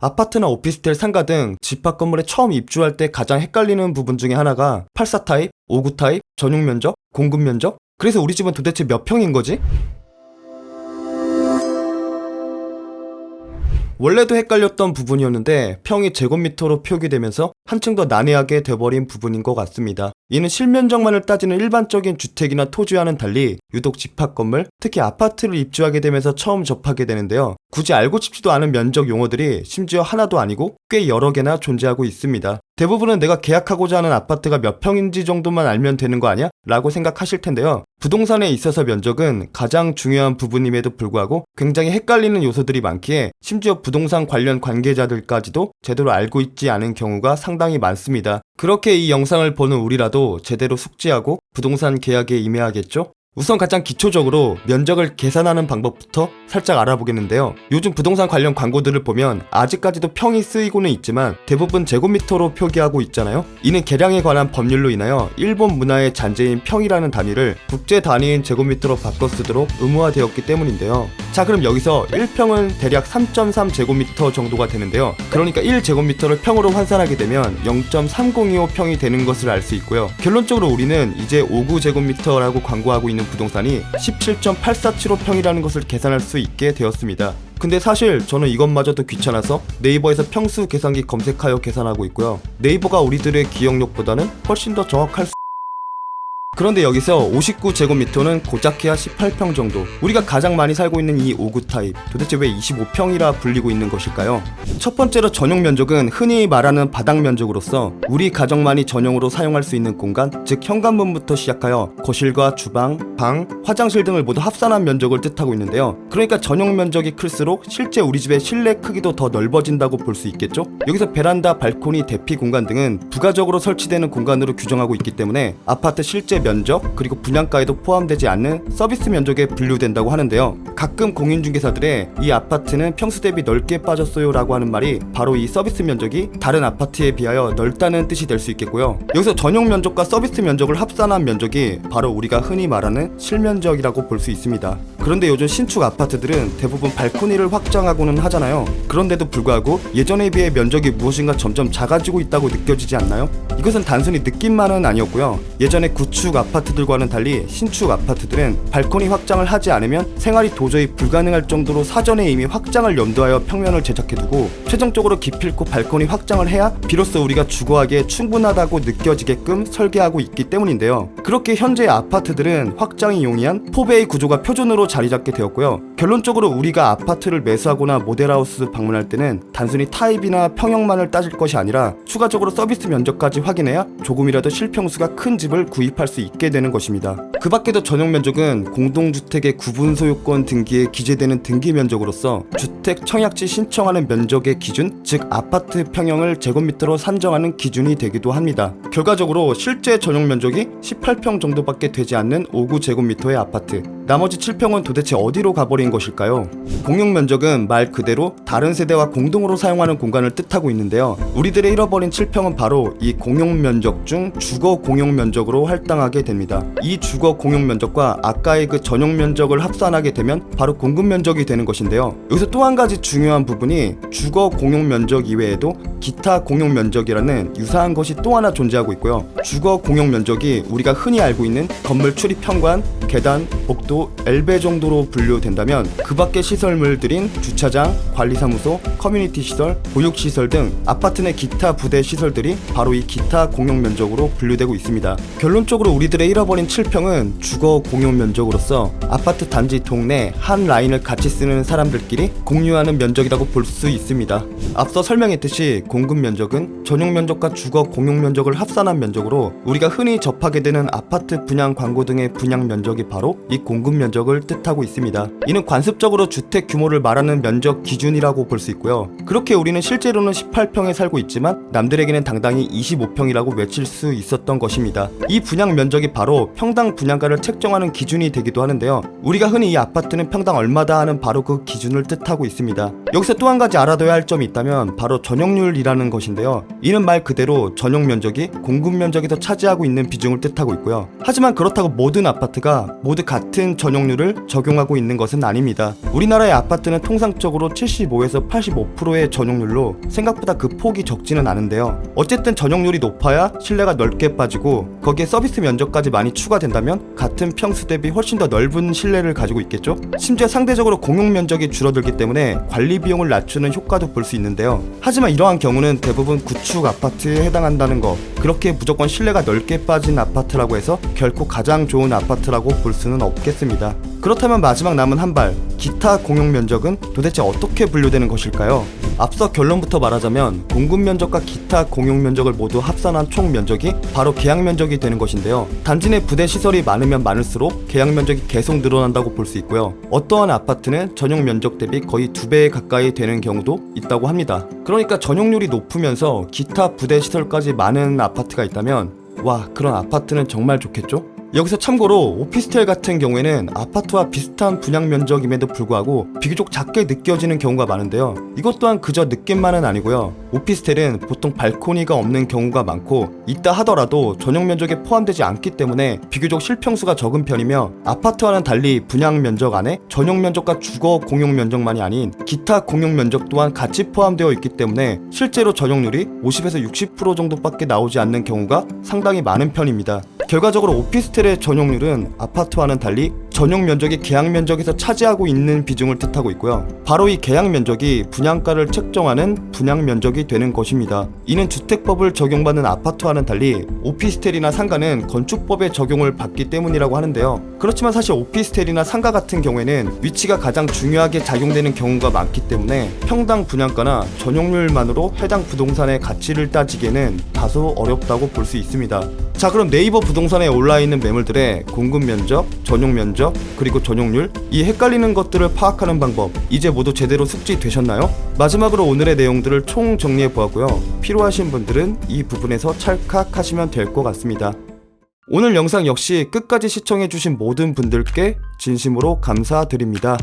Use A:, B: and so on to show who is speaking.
A: 아파트나 오피스텔, 상가 등 집합 건물에 처음 입주할 때 가장 헷갈리는 부분 중에 하나가 84 타입, 59 타입, 전용 면적, 공급 면적? 그래서 우리 집은 도대체 몇 평인 거지? 원래도 헷갈렸던 부분이었는데 평이 제곱미터로 표기되면서 한층 더 난해하게 돼버린 부분인 것 같습니다. 이는 실면적만을 따지는 일반적인 주택이나 토지와는 달리 유독 집합 건물, 특히 아파트를 입주하게 되면서 처음 접하게 되는데요. 굳이 알고 싶지도 않은 면적 용어들이 심지어 하나도 아니고 꽤 여러 개나 존재하고 있습니다. 대부분은 내가 계약하고자 하는 아파트가 몇 평인지 정도만 알면 되는 거 아니야? 라고 생각하실 텐데요. 부동산에 있어서 면적은 가장 중요한 부분임에도 불구하고 굉장히 헷갈리는 요소들이 많기에 심지어 부동산 관련 관계자들까지도 제대로 알고 있지 않은 경우가 상당히 많습니다. 그렇게 이 영상을 보는 우리라도 제대로 숙지하고 부동산 계약에 임해야겠죠? 우선 가장 기초적으로 면적을 계산하는 방법부터 살짝 알아보겠는데요. 요즘 부동산 관련 광고들을 보면 아직까지도 평이 쓰이고는 있지만 대부분 제곱미터로 표기하고 있잖아요. 이는 계량에 관한 법률로 인하여 일본 문화의 잔재인 평이라는 단위를 국제 단위인 제곱미터로 바꿔 쓰도록 의무화되었기 때문인데요. 자, 그럼 여기서 1평은 대략 3.3 제곱미터 정도가 되는데요. 그러니까 1제곱미터를 평으로 환산하게 되면 0.3025 평이 되는 것을 알 수 있고요. 결론적으로 우리는 이제 59제곱미터라고 광고하고 있는 부동산이 17.847호평이라는 것을 계산할 수 있게 되었습니다. 근데 사실 저는 이것마저도 귀찮아서 네이버에서 평수 계산기 검색하여 계산하고 있고요. 네이버가 우리들의 기억력보다는 훨씬 더 정확할 수... 그런데 여기서 59제곱미터는 고작해야 18평 정도. 우리가 가장 많이 살고 있는 이 59 타입, 도대체 왜 25평이라 불리고 있는 것일까요? 첫 번째로 전용 면적은 흔히 말하는 바닥 면적으로서 우리 가정만이 전용으로 사용할 수 있는 공간, 즉 현관문부터 시작하여 거실과 주방, 방, 화장실 등을 모두 합산한 면적을 뜻하고 있는데요. 그러니까 전용 면적이 클수록 실제 우리 집의 실내 크기도 더 넓어진다고 볼 수 있겠죠? 여기서 베란다, 발코니, 대피 공간 등은 부가적으로 설치되는 공간으로 규정하고 있기 때문에 아파트 실제 면적 그리고 분양가에도 포함되지 않는 서비스 면적에 분류된다고 하는데요. 가끔 공인중개사들의 이 아파트는 평수 대비 넓게 빠졌어요 라고 하는 말이 바로 이 서비스 면적이 다른 아파트에 비하여 넓다는 뜻이 될 수 있겠고요. 여기서 전용 면적과 서비스 면적을 합산한 면적이 바로 우리가 흔히 말하는 실면적이라고 볼 수 있습니다. 그런데 요즘 신축 아파트들은 대부분 발코니를 확장하고는 하잖아요. 그런데도 불구하고 예전에 비해 면적이 무엇인가 점점 작아지고 있다고 느껴지지 않나요? 이것은 단순히 느낌만은 아니었고요. 예전에 구축 아파트들과는 달리 신축 아파트들은 발코니 확장을 하지 않으면 생활이 도저히 불가능할 정도로 사전에 이미 확장을 염두하여 평면을 제작해두고 최종적으로 기필코 발코니 확장을 해야 비로소 우리가 주거하기에 충분하다고 느껴지게끔 설계하고 있기 때문인데요. 그렇게 현재의 아파트들은 확장이 용이한 4베이 구조가 표준으로 자리잡게 되었고요. 결론적으로 우리가 아파트를 매수하거나 모델하우스 방문할 때는 단순히 타입이나 평형만을 따질 것이 아니라 추가적으로 서비스 면적까지 확인해야 조금이라도 실평수가 큰 집을 구입할 수 있게 되는 것입니다. 그 밖에도 전용 면적은 공동주택의 구분 소유권 등기에 기재되는 등기 면적으로서 주택 청약지 신청하는 면적의 기준, 즉 아파트 평형을 제곱미터로 산정하는 기준이 되기도 합니다. 결과적으로 실제 전용 면적이 18평 정도밖에 되지 않는 59제곱미터의 아파트, 나머지 7평은 도대체 어디로 가버린 것일까요? 공용 면적은 말 그대로 다른 세대와 공동으로 사용하는 공간을 뜻하고 있는데요. 우리들의 잃어버린 7평은 바로 이 공용 면적 중 주거 공용 면적으로 할당하게 됩니다. 이 주거 공용 면적과 아까의 그 전용 면적을 합산하게 되면 바로 공급 면적이 되는 것인데요. 여기서 또 한 가지 중요한 부분이 주거 공용 면적 이외에도 기타 공용 면적이라는 유사한 것이 또 하나 존재하고 있고요. 주거 공용 면적이 우리가 흔히 알고 있는 건물 출입 현관, 계단, 복도, 엘베 정도로 분류된다면 그 밖의 시설물들인 주차장, 관리사무소, 커뮤니티 시설, 보육시설 등 아파트 내 기타 부대 시설들이 바로 이 기타 공용 면적으로 분류되고 있습니다. 결론적으로 우리들의 잃어버린 7평은 주거 공용 면적으로서 아파트 단지 동네 한 라인을 같이 쓰는 사람들끼리 공유하는 면적이라고 볼 수 있습니다. 앞서 설명했듯이 공급 면적은 전용 면적과 주거 공용 면적을 합산한 면적으로 우리가 흔히 접하게 되는 아파트 분양 광고 등의 분양 면적이 바로 이 공급 면적을 뜻하고 있습니다. 이는 관습적으로 주택 규모를 말하는 면적 기준이라고 볼 수 있고요. 그렇게 우리는 실제로는 18평에 살고 있지만 남들에게는 당당히 25평이라고 외칠 수 있었던 것입니다. 이 분양 면적이 바로 평당 분양가를 책정하는 기준이 되기도 하는데요. 우리가 흔히 이 아파트는 평당 얼마다 하는 바로 그 기준을 뜻하고 있습니다. 여기서 또 한 가지 알아둬야 할 점이 있다면 바로 전용률이라는 것인데요. 이는 말 그대로 전용 면적이 공급 면적이 더 차지하고 있는 비중을 뜻하고 있고요. 하지만 그렇다고 모든 아파트가 모두 같은 전용률을 적용하고 있는 것은 아닙니다. 우리나라의 아파트는 통상적으로 75에서 85%의 전용률로 생각보다 그 폭이 적지는 않은데요. 어쨌든 전용률이 높아야 실내가 넓게 빠지고 거기에 서비스 면적까지 많이 추가된다면 같은 평수 대비 훨씬 더 넓은 실내를 가지고 있겠죠. 심지어 상대적으로 공용 면적이 줄어들기 때문에 관리 비용을 낮추는 효과도 볼 수 있는데요. 하지만 이러한 경우는 대부분 구축 아파트에 해당한다는 거, 그렇게 무조건 실내가 넓게 빠진 아파트라고 해서 결코 가장 좋은 아파트라고 볼 수는 없겠습니다. 그렇다면 마지막 남은 한 발, 기타 공용 면적은 도대체 어떻게 분류되는 것일까요? 앞서 결론부터 말하자면 공급 면적과 기타 공용 면적을 모두 합산한 총 면적이 바로 계약 면적이 되는 것인데요. 단지 내 부대 시설이 많으면 많을수록 계약 면적이 계속 늘어난다고 볼 수 있고요. 어떠한 아파트는 전용 면적 대비 거의 2배 가까이 되는 경우도 있다고 합니다. 그러니까 전용률이 높으면서 기타 부대 시설까지 많은 아파트가 있다면 와, 그런 아파트는 정말 좋겠죠? 여기서 참고로 오피스텔 같은 경우에는 아파트와 비슷한 분양 면적임에도 불구하고 비교적 작게 느껴지는 경우가 많은데요. 이것 또한 그저 느낌만은 아니고요. 오피스텔은 보통 발코니가 없는 경우가 많고 있다 하더라도 전용 면적에 포함되지 않기 때문에 비교적 실평수가 적은 편이며, 아파트와는 달리 분양 면적 안에 전용 면적과 주거 공용 면적만이 아닌 기타 공용 면적 또한 같이 포함되어 있기 때문에 실제로 전용률이 50에서 60% 정도밖에 나오지 않는 경우가 상당히 많은 편입니다. 결과적으로 오피스텔의 전용률은 아파트와는 달리 전용 면적이 계약 면적에서 차지하고 있는 비중을 뜻하고 있고요. 바로 이 계약 면적이 분양가를 책정하는 분양 면적이 되는 것입니다. 이는 주택법을 적용받는 아파트와는 달리 오피스텔이나 상가는 건축법의 적용을 받기 때문이라고 하는데요. 그렇지만 사실 오피스텔이나 상가 같은 경우에는 위치가 가장 중요하게 작용되는 경우가 많기 때문에 평당 분양가나 전용률만으로 해당 부동산의 가치를 따지기에는 다소 어렵다고 볼 수 있습니다. 자, 그럼 네이버 부동산에 올라있는 매물들의 공급 면적, 전용 면적, 그리고 전용률, 이 헷갈리는 것들을 파악하는 방법, 이제 모두 제대로 숙지되셨나요? 마지막으로 오늘의 내용들을 총 정리해 보았고요. 필요하신 분들은 이 부분에서 찰칵하시면 될 것 같습니다. 오늘 영상 역시 끝까지 시청해주신 모든 분들께 진심으로 감사드립니다.